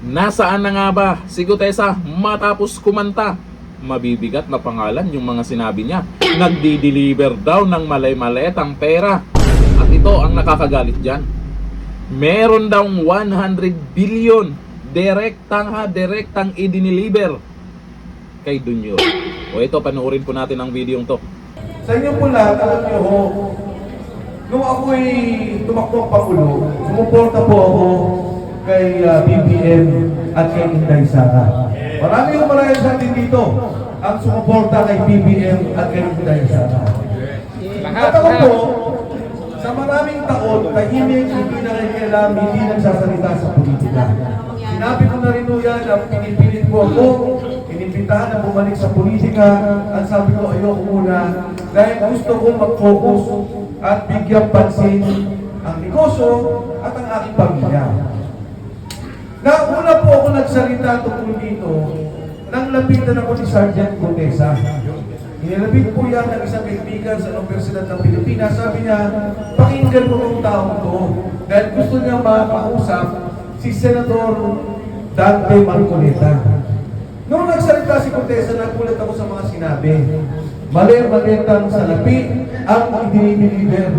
Nasaan na nga ba si Gutesa matapos kumanta? Mabibigat na pangalan yung mga sinabi niya. Nagdi-deliver daw ng malay-maletang pera. At ito ang nakakagalit dyan. Meron daw 100 billion direktang i-deliver kay Dunyo. O ito, panoorin po natin ang video to. Sa inyo po lahat, alam niyo ho, nung ako'y tumakbong Pangulo, sumuporta po ako kay BBM at kay Inday Sara. Maraming sa atin dito ang sumuporta kay BBM at kay Inday Sara. At ako po, sa maraming taon, tahimik, hindi nakikialam, hindi nagsasalita sa politika. Sinabi ko na rin yan na pinipilit ko ako, inimbitahan na bumalik sa politika, at sabi ko ayoko muna dahil gusto kong mag-focus at bigyan pansin ang negosyo at ang aking pamilya. Nauna po ako nagsalita tungkol dito nang lapitan ako ni Sergeant Gutesa. Inilapit po yan ng isang kaibigan sa Universidad ng Pilipinas. Sabi niya, pakinggan mo ang taong to dahil gusto niya makausap si Senator Dante Marcoleta. Noong nagsalita si Gutesa, nagulat ako sa mga sinabi. Mali-malitang salapi ang idinideliver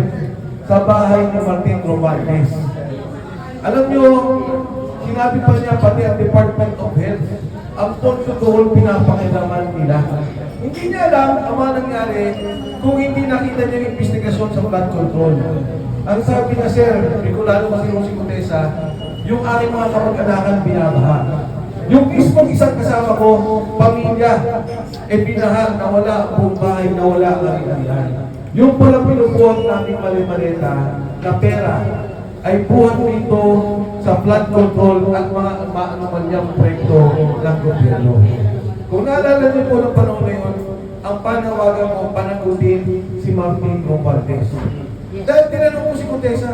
sa bahay ni Martin Romualdez. Alam niyo, sinabi pa niya pati ang Department of Health, ang pondo doon pinapakailaman nila. Hindi niya alam ang mga nangyari kung hindi nakita niya yung investigasyon sa flood control. Ang sabi niya, Sir, Bicolano kasi si Gutesa, yung aking mga kamag-anakan binabaha. Yung mismong isang kasama ko, pamilya, binaha, nawala ang buong bahay, nawala ang arihan. Yung pala pinubuhat namin mali-maleta na pera ay buhat dito sa flood control at mga maanumanyang proyekto ng gobyerno. Kung naalala niyo po ng panahon na yun, ang panawagan mo, panagutin si Martin Romualdez. Dahil tinanong ko si Gutesa,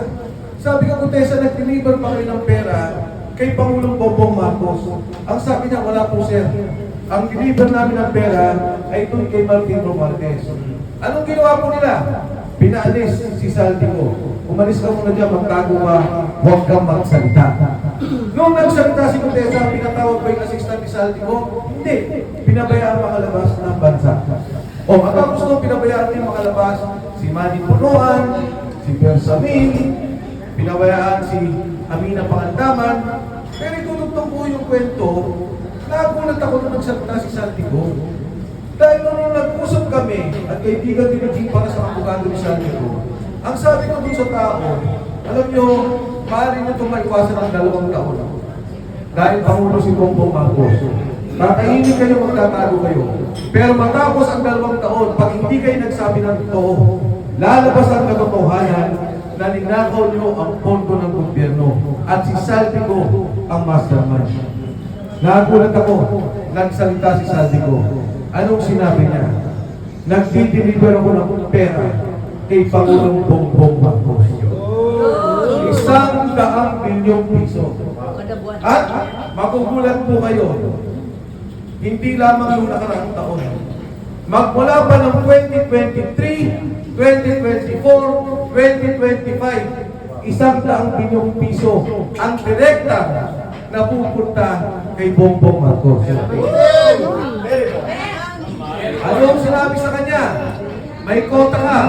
sabi ko, Gutesa, nag-deliver pa kayo ng pera kay Pangulong Bongbong Marcos. Ang sabi niya, wala po sir. Ang deliver namin ng pera ay doon kay Martin Romualdez. Anong ginawa po nila? Pinaalis si Saldico. Umalis ka muna dyan, magtago ka, huwag kang magsalita. Noong nagsalita si Gutesa, pinatawag ba yung assistant ni Saldico? Hindi. Pinabayaan makalabas ng bansa. O matapos nung pinabayaan din makalabas, si Manny Punuan, si Bersamin, pinabayaan si Amina Pangandaman. Pero itutugtong ko yung kwento, nagulat ako nung nagsalita si Saldico. Dahil nung nag-usap kami, at kaibigan din para sa abogado ni Saldico, ang sabi ko dun sa tao, alam nyo, maaari nyo itong maiwasan ng 2 taon. Dahil Pangulo si Bongbong Marcos. Kakainin kayo, magtatago kayo. Pero matapos ang 2 taon, pag hindi kayo nagsabi ng totoo, lalabas ang katotohanan na ninakaw nyo ang pondo ng gobyerno. At si Saldico ang mastermind. Nagulat ako, nagsalita si Saldico. Anong sinabi niya? Nagdi-deliver ako ng pera kay Pangulong Bongbong Marcos. 100 bilyong piso. At magugulat po kayo, hindi lamang yung nakaraang taon. Magmula pa ng 2023, 2024, 2025, 100 bilyong piso ang direkta na pupunta kay Bongbong Marcos. Anong sinabi sa kanya? May kota ka,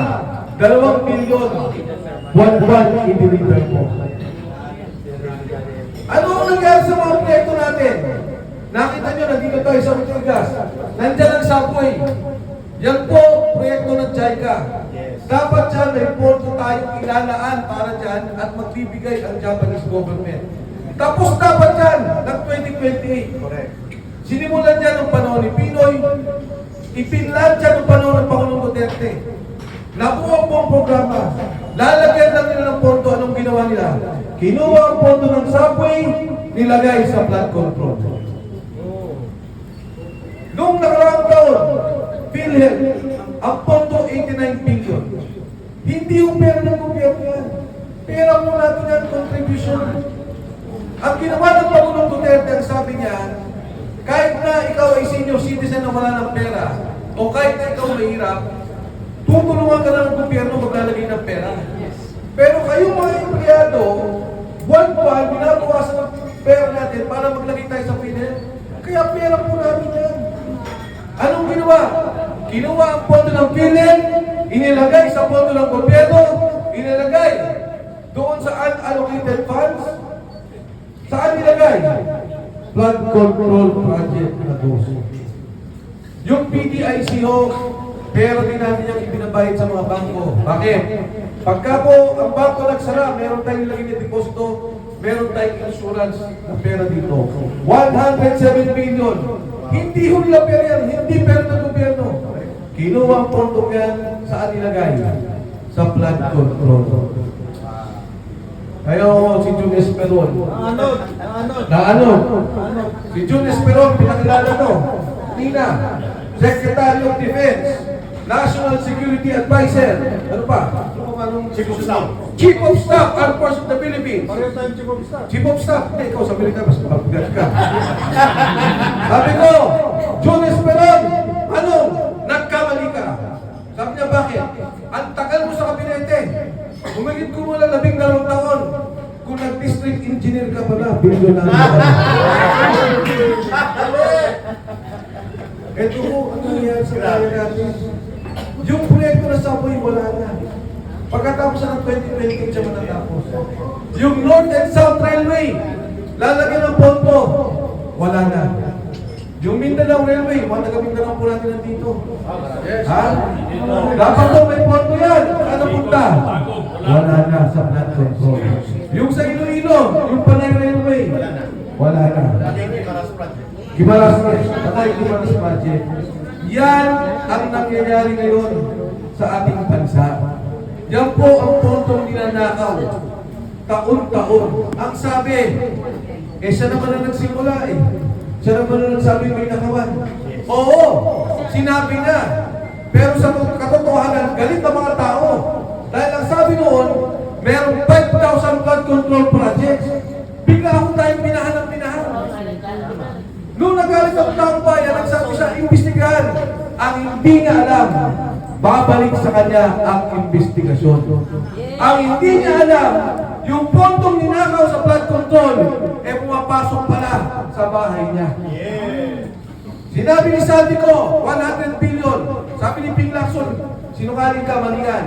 2 bilyon, buwan-buwan i-deliver mo. Ano ang nangyari sa mga proyekto natin? Nakita nyo, nandito tayo sa Ortigas. Nandiyan ang subway. Yan po, proyekto ng JICA. Dapat dyan, may pondo tayong ilalaan para dyan at magbibigay ang Japanese government. Tapos dapat dyan, ng 2028. Sinimulan niya ng panahon ni Pinoy, ipinlan siya ng panahon ng Pangulong Duterte. Nabuo po ang programa. Lalagyan lang nila ng pondo. Anong ginawa nila? Kinuha ang pondo ng subway, nilagay sa flood control. Noong nakaraang taon, PhilHealth, ang pondo 89 billion. Hindi yung pera ng gobyerno yan. Pera mo natin yan, contribution. Ang ginawa ng Pangulong Duterte, ang sabi niya, kahit na ikaw ay senior citizen na wala ng pera, o kahit na ikaw mahirap, tutulungan ka ng gobyerno maglalagay ng pera. Pero kayo mga empleyado, buwan-buwan, binabawasan ng pera natin para maglagay tayo sa PhilHealth. Kaya pera po namin yan. Anong ginawa? Kinuha ang pondo ng PhilHealth, inilagay sa pondo ng gobyerno, inilagay doon sa unallocated funds. Saan nilagay? Flood control project na doon. Yung PDIC ho, pera din natin yung ibinabayad sa mga bangko. Bakit? Pagka po ang bangko nagsara, meron tayong nilagay na deposito, meron tayong insurance na pera dito. 107 billion. Hindi ho nila pera yan, hindi pera ng gobyerno. Kinuha ang pondo yan, saan nilagay? Sa flood control. Kayo, si Jun Esperon. Na ano? Si Jun Esperon, pinakilala to. Nina, Secretary of Defense, National Security Advisor. Ano pa? Chief of Staff. Chief of Staff, Armed Forces of the Philippines. Pareho tayong Chief of Staff. Chief of Staff. Hindi, ikaw sa Amerika, mas mabigat ka. Sabi ko, Jun Esperon, ano? Nagkamali ka. Sabi niya, bakit? Ang tagal mo sa kabinete. Umigit ko mula 12 taon. Kung nag-district engineer ka pala, bilyon na ito po, ang nangyayari sa kaya natin. Yung proyekto na Saboy, wala na. Pagkatapos ng 2020, siya matatapos. Yung North and South Railway, lalagyan ng pondo, wala na. Yung Mindanao Railway, mga taga-Mindanao po natin nandito. Ha? Dapat po may pondo yan. Ano punta? Wala na sa flood control. Yung sa Iloilo, yung Panay Railway, wala na. Gimaras Project. Yan ang nangyayari ngayon sa ating bansa. Yan po ang pontong ninanakaw. Taon-taon. Ang sabi, siya naman na nagsimula eh. Siya naman na nagsabi may nakawan. Oo, sinabi na. Pero sa katotohanan, galit ang mga tao. Dahil ang sabi noon, merong 5,000 flood control projects. Bigla ako tayong binahan ng binahan. Noong nagalit ang taong bayan, nagsabi siya, imbestigahan. Ang hindi niya alam, babalik sa kanya ang investigasyon. Ang hindi niya alam, yung pontong ninakaw sa flood control, pumapasok pala sa bahay niya. Sinabi ni Sandy ko, 100 billion. Sabi ni Ping Lacson, sinungaling ka, mali yan.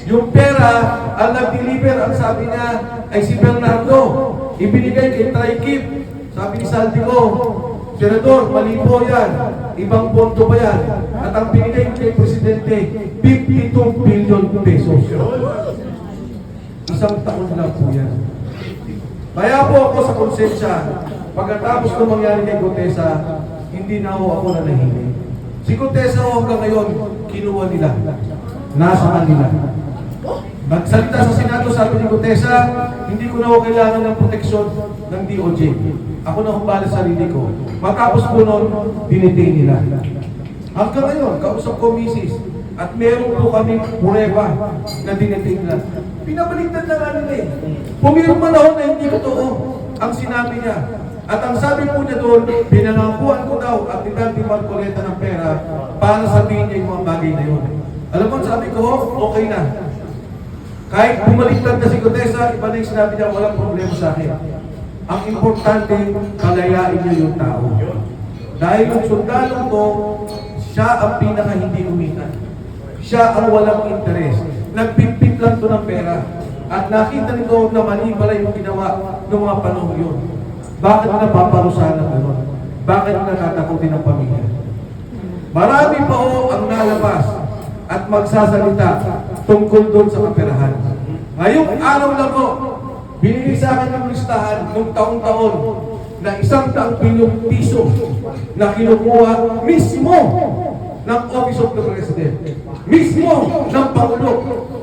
Yung pera, ang nag-deliver, ang sabi niya, ay si Bernardo. Ibinigay kay Trikip. Sabi ni Sandy ko, Senador, mali po yan. Ibang pondo pa yan. At ang binigay kay Presidente, 52 billion pesos. Isang taon lang po yan. Kaya po ako sa konsensya, pagkatapos na mangyari kay Gutesa, hindi na ako nanahimik. Si Gutesa hanggang ngayon, kinuha nila. Nasa kanila. Nagsalita sa Senado, sabi ni Gutesa, hindi ko na ako kailangan ng proteksyon ng DOJ. Ako na humbala sa sarili ko. Matapos po noon, dinitain nila. Hanggang ngayon, kausap ko misis, at meron po kami pureba na dinitain nila. Pinabaliktad na nga nila eh. Pumirma na ako na hindi totoo ang sinabi niya. At ang sabi po niya doon, pinangakuan ko daw at Dante Marcoleta ng pera para sabihin niya yung mga bagay na yun. Alam mo, sabi ko, okay na. Kahit bumaliktad na si Gutesa, iba na yung sinabi niya, walang problema sa akin. Ang importante, palayain niyo yung tao. Dahil yung sundalo ko, siya ang pinaka hindi umitan. Siya ang walang interes. Nagpipit lang to ng pera. At nakita nito na mali pala yung ginawa ng mga panahon yun. Bakit napaparusahan ng gano'n? Bakit natatakutin ng pamilya? Marami pa o ang nalabas at magsasalita tungkol doon sa kaperahan. Ngayong araw lang po, binigay sa akin ng listahan ng taong-taon na 100 bilyong piso na kinukuha mismo ng Office of the President. Mismo ng Pangulo.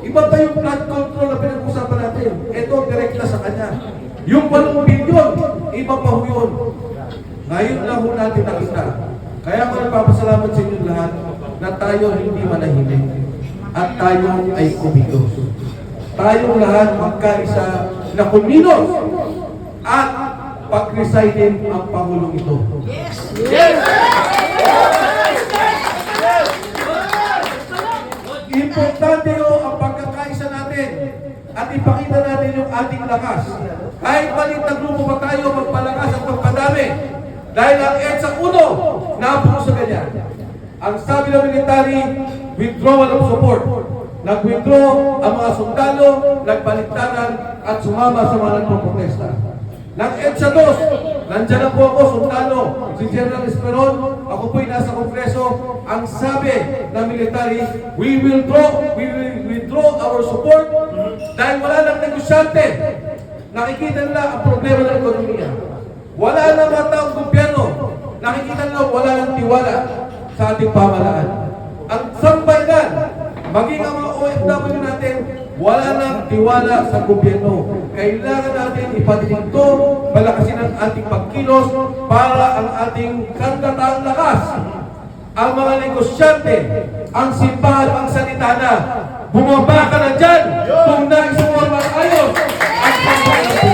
Iba pa yung flood control na pinag-usapan natin. Ito, direkta sa kanya. Yung 8 bilyon, iba pa ho yun. Ngayon lang ho natin nakita. Kaya ako nagpapasalamat sa inyo lahat na tayo hindi manahimik at tayo ay kumilos. Tayong lahat magkaisa na kumilos at pag-resignin ang Pangulong ito. Yes! Yes! Importante ho ang pagkakaisa natin at ipakita natin yung ating lakas. Kahit maliit na grupo pa tayo, magpalakas at magpadami. Dahil ang EDSA uno, napuno sa ganyan. Ang sabi ng military, withdrawal of support. Nag-withdraw ang mga sundalo, nagbaliktaran at sumama sa mga nagpoprotesta. Ng EDSA 2, nandyan na po ako, sundalo, si General Esperon, ako po'y nasa Kongreso. Ang sabi ng military, we will withdraw our support dahil wala nang negosyante. Nakikita nila ang problema ng ekonomiya. Wala nang mga taong gobyerno. Nakikita nila wala nang tiwala sa ating pamahalaan. Ang sambayan, maging ang mga OFW natin, wala nang tiwala sa gobyerno. Kailangan natin ipatinig ito, palakasin ang ating pagkilos para ang ating kandataang lakas. Ang mga negosyante, ang simbahan, ang salita na, bumaba ka na dyan kung nais mo ang ayos at pagbabago.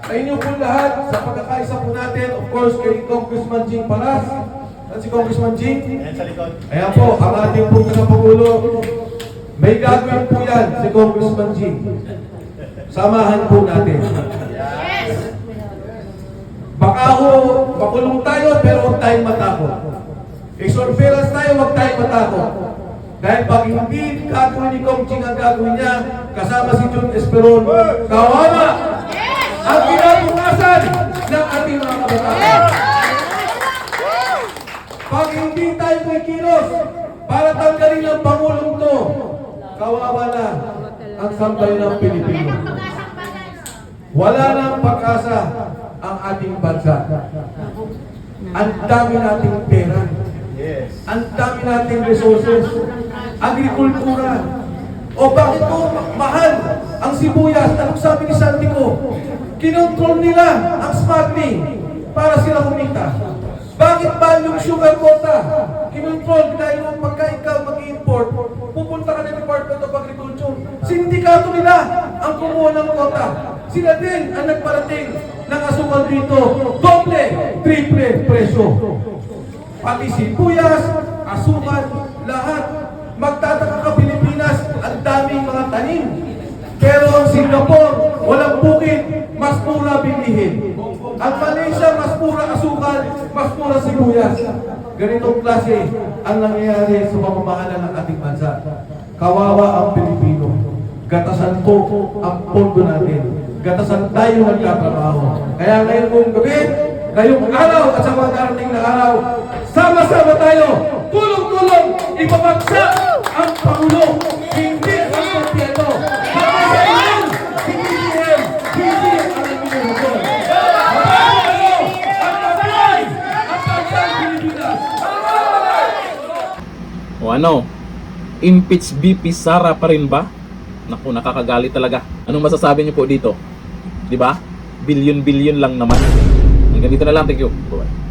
Sa inyo po lahat, sa pagkakaisa po natin, of course, kay Congressman Jing Paras. At si Congressman Jing, ayan po, ang ating pong tagapangulo. May gagawin po yan, si Congressman Jing. Samahan po natin. Baka ho, makulong tayo, pero huwag tayong matakot. I-surveillance tayo, huwag tayong matakot. Dahil pag hindi gagawin ni Kong Jing ang gagawin niya, kasama si Jun Esperon, kawawa ang kinabukasan ng ating mga kabataan. Pag hindi tayo kikilos para tanggalin ang Pangulong to, kawawa na ang sambayan ng Pilipino. Wala nang pag-asa ang ating bansa. Ang dami nating pera. Ang dami nating resources. Agrikultura. O bakit po mahal ang sibuyas? Anong sabi ni Santico? Kinontrol nila ang smuggling para sila kumita. Bakit ba yung sugar quota? Kinontrol dahil yung pagka ikaw mag-import, pupunta ka ng Department of Agriculture. Sindikato nila ang kumuha ng quota. Sila din ang nagparating ng asukal dito. Doble, triple presyo. Pati sibuyas, asukal, lahat. Magtataka ka Pilipinas, ang daming mga tanim. Pero ang Singapore, walang bukid, mas mura bilihin. Ang Malaysia, mas mura asukal, mas mura sibuyas. Ganitong klase ang nangyayari sa pamamahala ng ating bansa. Kawawa ang Pilipino. Gatasan po ang pondo natin. Gatasan tayo nagkatrabaho. Kaya ngayon kong gabi, ngayong araw at sa mga darating na araw, sama-sama tayo, tulong-tulong, ipabagsak ang Pangulo, hindi ang gobyerno. Magkasayan, hindi BBM, hindi ang administrasyon. Magkasayan, ang patay, ang bansang Pilipinas. O ano? Impeach BP Sara pa rin ba? Naku, nakakagalit talaga. Anong masasabi niyo po dito? 'Di ba? Bilyon-bilyon lang naman. Hanggang dito na lang. Thank you. Bye-bye.